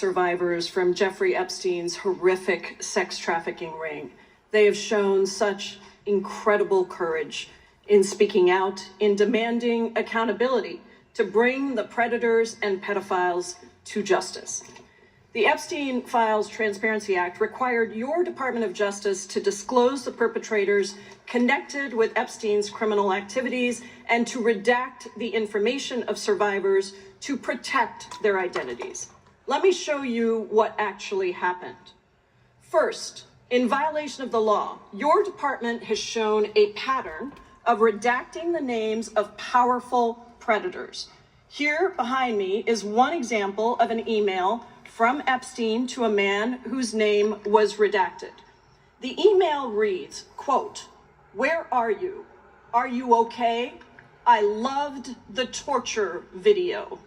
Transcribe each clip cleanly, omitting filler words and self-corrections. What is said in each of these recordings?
survivors from Jeffrey Epstein's horrific sex trafficking ring. They have shown such incredible courage in speaking out, in demanding accountability to bring the predators and pedophiles to justice. The Epstein Files Transparency Act required your Department of Justice to disclose the perpetrators connected with Epstein's criminal activities and to redact the information of survivors to protect their identities. Let me show you what actually happened. First, in violation of the law, your department has shown a pattern of redacting the names of powerful predators. Here behind me is one example of an email from Epstein to a man whose name was redacted. The email reads, quote, "Where are you? Are you okay? I loved the torture video."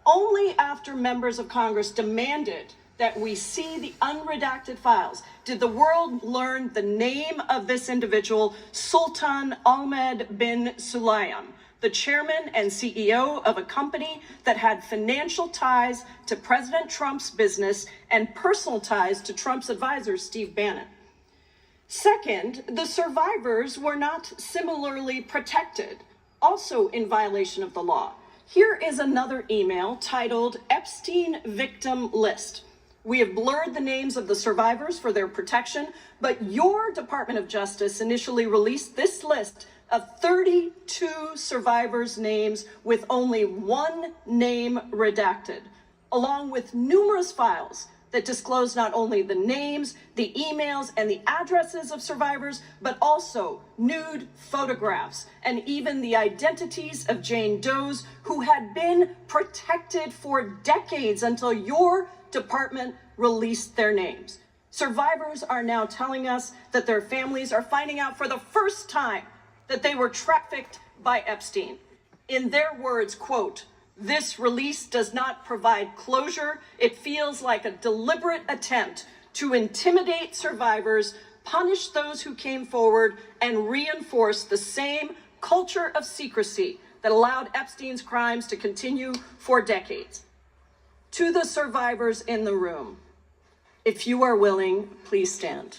Only after members of Congress demanded that we see the unredacted files did the world learn the name of this individual, Sultan Ahmed bin Sulayem, the chairman and CEO of a company that had financial ties to President Trump's business and personal ties to Trump's advisor, Steve Bannon. Second, the survivors were not similarly protected, also in violation of the law. Here is another email titled Epstein Victim List. We have blurred the names of the survivors for their protection, but your Department of Justice initially released this list of 32 survivors' names with only one name redacted, along with numerous files that disclose not only the names, the emails, and the addresses of survivors, but also nude photographs and even the identities of Jane Does who had been protected for decades until your department released their names. Survivors are now telling us that their families are finding out for the first time that they were trafficked by Epstein. In their words, quote, "This release does not provide closure. It feels like a deliberate attempt to intimidate survivors, punish those who came forward, and reinforce the same culture of secrecy that allowed Epstein's crimes to continue for decades." To the survivors in the room, if you are willing, please stand.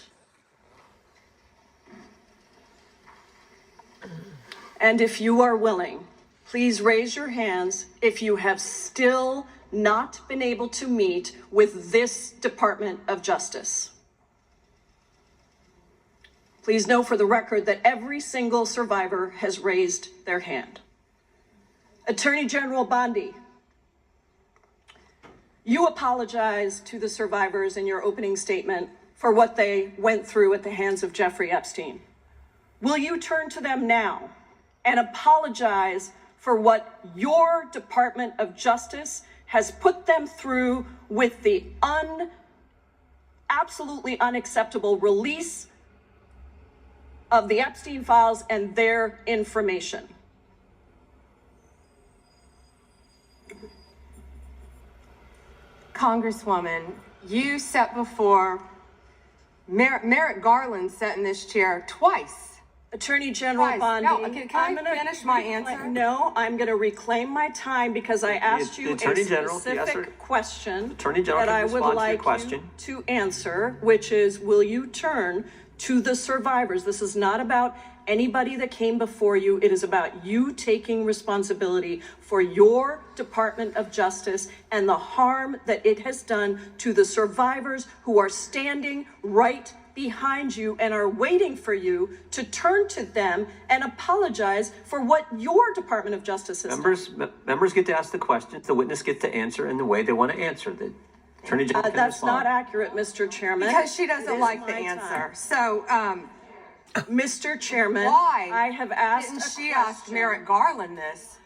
And if you are willing, please raise your hands if you have still not been able to meet with this Department of Justice. Please know for the record that every single survivor has raised their hand. Attorney General Bondi, you apologized to the survivors in your opening statement for what they went through at the hands of Jeffrey Epstein. Will you turn to them now and apologize for what your Department of Justice has put them through with the absolutely unacceptable release of the Epstein files and their information? Congresswoman, you sat before Merrick Garland sat in this chair twice. Attorney General Bondi, No, can I finish my answer? No, I'm going to reclaim my time because I asked you a specific question that I would like you to answer, which is, will you turn to the survivors? This is not about anybody that came before you. It is about you taking responsibility for your Department of Justice and the harm that it has done to the survivors who are standing right behind you and are waiting for you to turn to them and apologize for what your Department of Justice has done. Members get to ask the questions, the witness gets to answer in the way they want to answer. The Attorney General can That's respond. not accurate, Mr. Chairman. Because she doesn't like the answer. So, Mr. Chairman, why I have asked didn't she ask Merrick Garland this?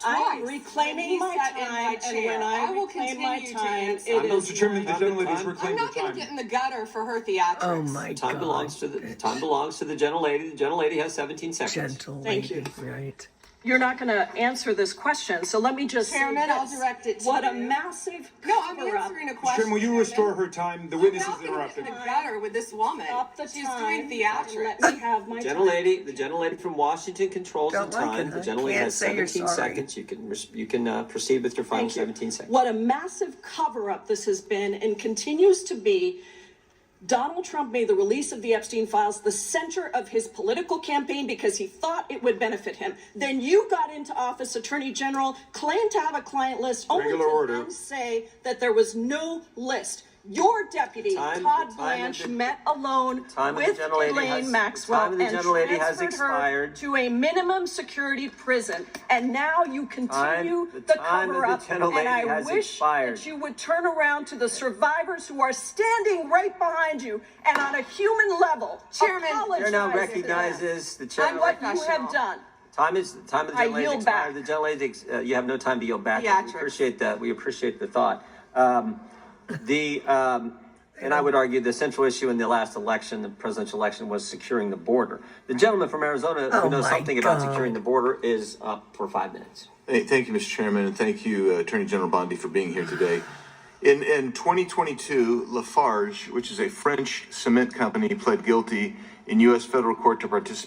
I'm reclaiming my time, and when I reclaim my time, it is Mr. Chairman, the gentlelady's I'm reclaimed her not going to time. get in the gutter for her theatrics. Oh my God. Time belongs to the gentlelady. The gentlelady has 17 seconds. Gentle Thank lady, you. right. you're not going to answer this question. So let me just Chairman, say I'll this. direct it to What a you. massive No, I'm cover-up. answering a question. Chairman, will you restore her time? The witness is Not gonna interrupted. get in the gutter with this woman. Stop the She's time. doing theatrics. Let me have my time. The gentlelady from Washington controls the Don't like time. it. The I gentlelady can't has say you're 17 sorry. seconds. You can proceed with your final Thank you. 17 seconds. What a massive cover-up this has been and continues to be. Donald Trump made the release of the Epstein files the center of his political campaign because he thought it would benefit him. Then you got into office, Attorney General, claimed to have a client list, only Regular to order. then say that there was no list. Your deputy, Time- Todd the time of Blanche, the- met alone time of the with gentlelady Ghislaine has- the Maxwell time of the and gentlelady has transferred expired. her to a minimum security prison. And now you continue The the time of the cover-up. gentlelady And I has wish expired. that you would turn around to the survivors who are standing right behind you and on a human level Chairman, apologize Chair now to them recognizes the on chairman. what you Professional. have done. Time of the I gentlelady yield expired. back. The gentlelady, you have no time to yield back. Theatrics. We appreciate that. We appreciate the thought. And I would argue the central issue in the last election, the presidential election, was securing the border. The gentleman from Arizona who Oh knows my something about God. securing the border is up for 5 minutes. Hey, thank you, Mr. Chairman, and thank you, Attorney General Bondi, for being here today. In 2022, Lafarge, which is a French cement company, pled guilty in U.S. federal court to participate